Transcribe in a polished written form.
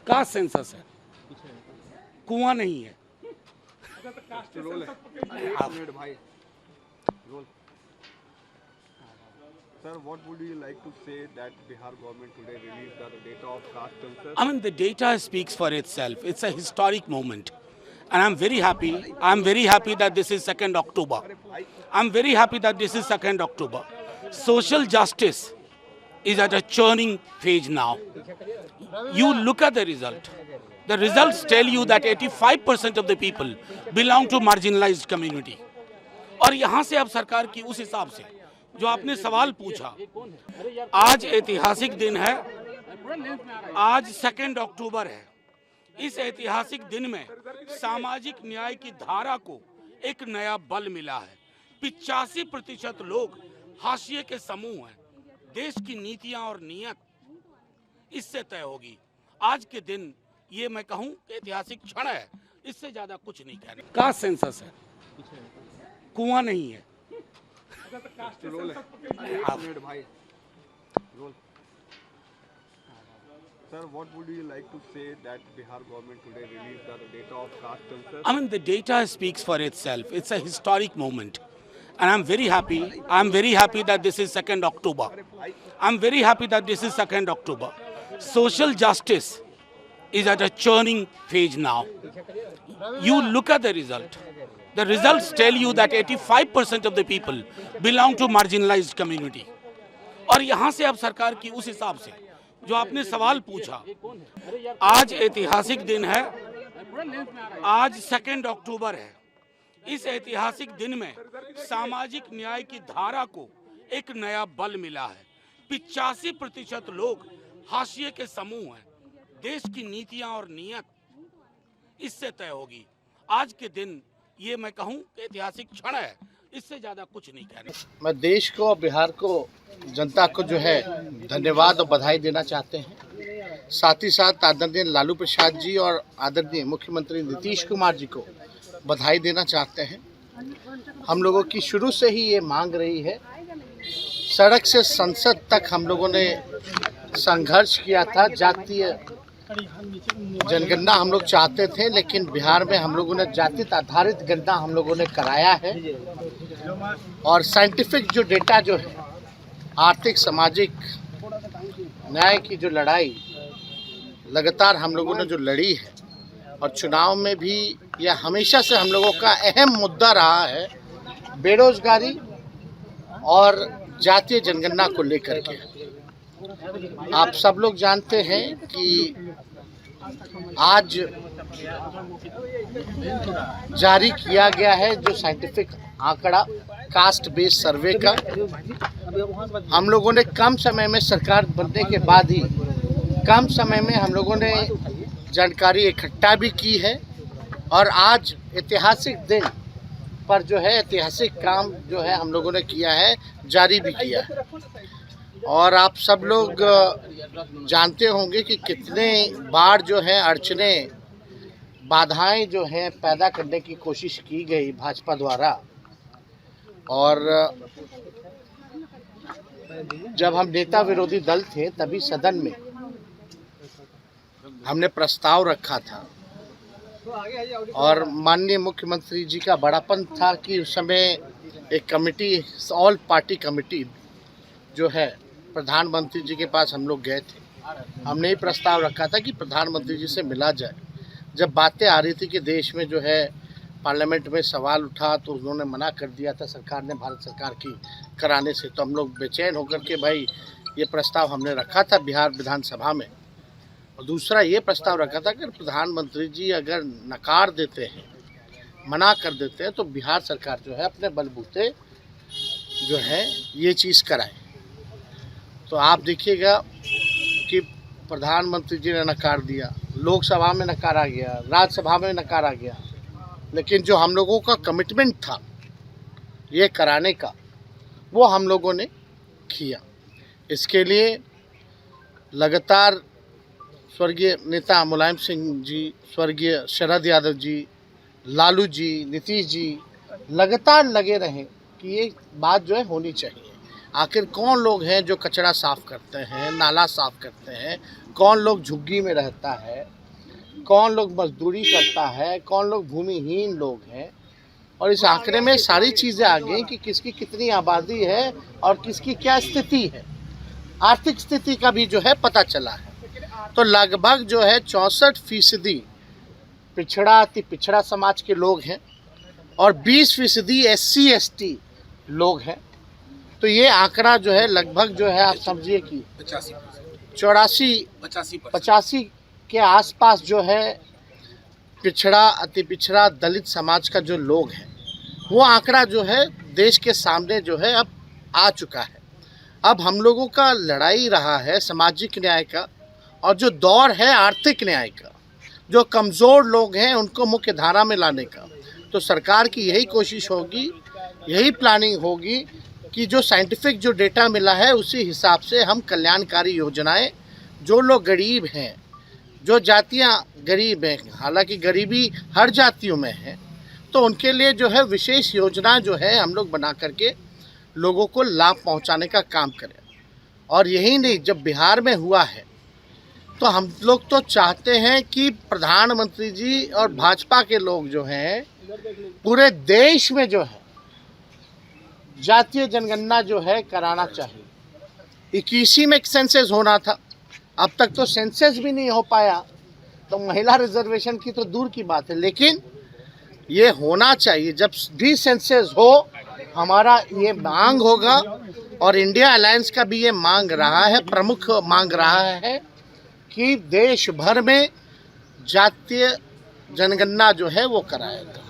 Caste census है, कुआं नहीं है। Sir, what would you like to say that Bihar government today released the data of caste census? I mean, the data speaks for itself. It's a historic moment. And I'm very happy. I'm very happy that this is 2nd October. I'm very happy that this is 2nd October. Social justice is at a churning phase now. You look at the result. The results tell you that 85% of the people belong to marginalized community. और यहाँ से अब सरकार की उस हिसाब से जो आपने सवाल पूछा, आज ऐतिहासिक दिन है, आज 2 अक्टूबर है। इस ऐतिहासिक दिन में सामाजिक न्याय की धारा को एक नया बल मिला है। 85% लोग हाशिए के समूह हैं। देश की नीतियां और नीयत इससे तय होगी। आज के दिन ये मैं कहूं कि ऐतिहासिक क्षण है, इससे ज्यादा कुछ नहीं कहना। कास्ट सेंसस है, कुआं नहीं है। Sir, what would you like to say that Bihar government today released the data of caste census? I mean, the data speaks for itself. It's a historic moment. And I'm very happy. I'm very happy that this is 2nd October. I'm very happy that this is 2nd October. Social justice is at a churning phase now. You look at the result. The results tell you that 85% of the people belong to marginalized community. और यहाँ से अब सरकार की उस हिसाब से जो आपने सवाल पूछा, आज ऐतिहासिक दिन है, आज 2 अक्टूबर है। इस ऐतिहासिक दिन में सामाजिक न्याय की धारा को एक नया बल मिला है। 85% लोग हाशिए के समूह हैं। देश की नीतियां और नीयत इससे तय होगी। आज के दिन ये मैं कहूं कि ऐतिहासिक क्षण है, इससे ज्यादा कुछ नहीं कहना। मैं देश को और बिहार को, जनता को जो है धन्यवाद और बधाई देना चाहते हैं। साथ ही साथ आदरणीय लालू प्रसाद जी और आदरणीय मुख्यमंत्री नीतीश कुमार जी को बधाई देना चाहते हैं। हम लोगों की शुरू से ही ये मांग रही है, सड़क से संसद तक हम लोगों ने संघर्ष किया था। जातीय जनगणना हम लोग चाहते थे, लेकिन बिहार में हम लोगों ने जाति आधारित गणना हम लोगों ने कराया है। और साइंटिफिक जो डेटा जो है, आर्थिक सामाजिक न्याय की जो लड़ाई लगातार हम लोगों ने जो लड़ी है, और चुनाव में भी यह हमेशा से हम लोगों का अहम मुद्दा रहा है, बेरोजगारी और जातीय जनगणना को लेकर के। आप सब लोग जानते हैं कि आज जारी किया गया है जो साइंटिफिक आंकड़ा कास्ट बेस्ड सर्वे का। हम लोगों ने कम समय में, सरकार बनने के बाद ही कम समय में हम लोगों ने जानकारी इकट्ठा भी की है, और आज ऐतिहासिक दिन पर जो है ऐतिहासिक काम जो है हम लोगों ने किया है, जारी भी किया है। और आप सब लोग जानते होंगे कि कितने बार जो है अड़चने, बाधाएं जो हैं पैदा करने की कोशिश की गई भाजपा द्वारा। और जब हम नेता विरोधी दल थे तभी सदन में हमने प्रस्ताव रखा था, और माननीय मुख्यमंत्री जी का बड़ापन था कि उस समय एक कमेटी, ऑल पार्टी कमेटी जो है, प्रधानमंत्री जी के पास हम लोग गए थे। हमने ही प्रस्ताव रखा था कि प्रधानमंत्री जी से मिला जाए। जब बातें आ रही थी कि देश में जो है पार्लियामेंट में सवाल उठा, तो उन्होंने मना कर दिया था सरकार ने, भारत सरकार की कराने से। तो हम लोग बेचैन होकर के भाई ये प्रस्ताव हमने रखा था बिहार विधानसभा में। और दूसरा ये प्रस्ताव रखा था कि प्रधानमंत्री जी अगर नकार देते हैं, मना कर देते हैं, तो बिहार सरकार जो है अपने बलबूते जो है ये चीज़ कराए। तो आप देखिएगा कि प्रधानमंत्री जी ने नकार दिया, लोकसभा में नकारा गया, राज्यसभा में नकारा गया, लेकिन जो हम लोगों का कमिटमेंट था ये कराने का, वो हम लोगों ने किया। इसके लिए लगातार स्वर्गीय नेता मुलायम सिंह जी, स्वर्गीय शरद यादव जी, लालू जी, नीतीश जी लगातार लगे रहे कि ये बात जो है होनी चाहिए। आखिर कौन लोग हैं जो कचरा साफ करते हैं, नाला साफ करते हैं, कौन लोग झुग्गी में रहता है, कौन लोग मजदूरी करता है, कौन लोग भूमिहीन लोग हैं। और इस आंकड़े में सारी चीज़ें आ गई कि किसकी कितनी आबादी है और किसकी क्या स्थिति है, आर्थिक स्थिति का भी जो है पता चला है। तो लगभग जो है 64% पिछड़ा अति पिछड़ा समाज के लोग हैं और 20% SC ST लोग हैं। तो ये आंकड़ा जो है लगभग जो है आप समझिए कि 85 के आसपास जो है पिछड़ा अति पिछड़ा दलित समाज का जो लोग हैं, वो आंकड़ा जो है देश के सामने जो है अब आ चुका है। अब हम लोगों का लड़ाई रहा है सामाजिक न्याय का, और जो दौर है आर्थिक न्याय का, जो कमज़ोर लोग हैं उनको मुख्य धारा में लाने का। तो सरकार की यही कोशिश होगी, यही प्लानिंग होगी कि जो साइंटिफिक जो डेटा मिला है उसी हिसाब से हम कल्याणकारी योजनाएं, जो लोग गरीब हैं, जो जातियां गरीब हैं, हालांकि गरीबी हर जातियों में है, तो उनके लिए जो है विशेष योजना जो है हम लोग बना करके लोगों को लाभ पहुंचाने का काम करें। और यही नहीं, जब बिहार में हुआ है तो हम लोग तो चाहते हैं कि प्रधानमंत्री जी और भाजपा के लोग जो हैं पूरे देश में जो है जातीय जनगणना जो है कराना चाहिए। 21 में सेंसस होना था, अब तक तो सेंसस भी नहीं हो पाया, तो महिला रिजर्वेशन की तो दूर की बात है, लेकिन ये होना चाहिए। जब भी सेंसस हो हमारा ये मांग होगा, और इंडिया अलायंस का भी ये मांग रहा है, प्रमुख मांग रहा है कि देश भर में जातीय जनगणना जो है वो कराएगा।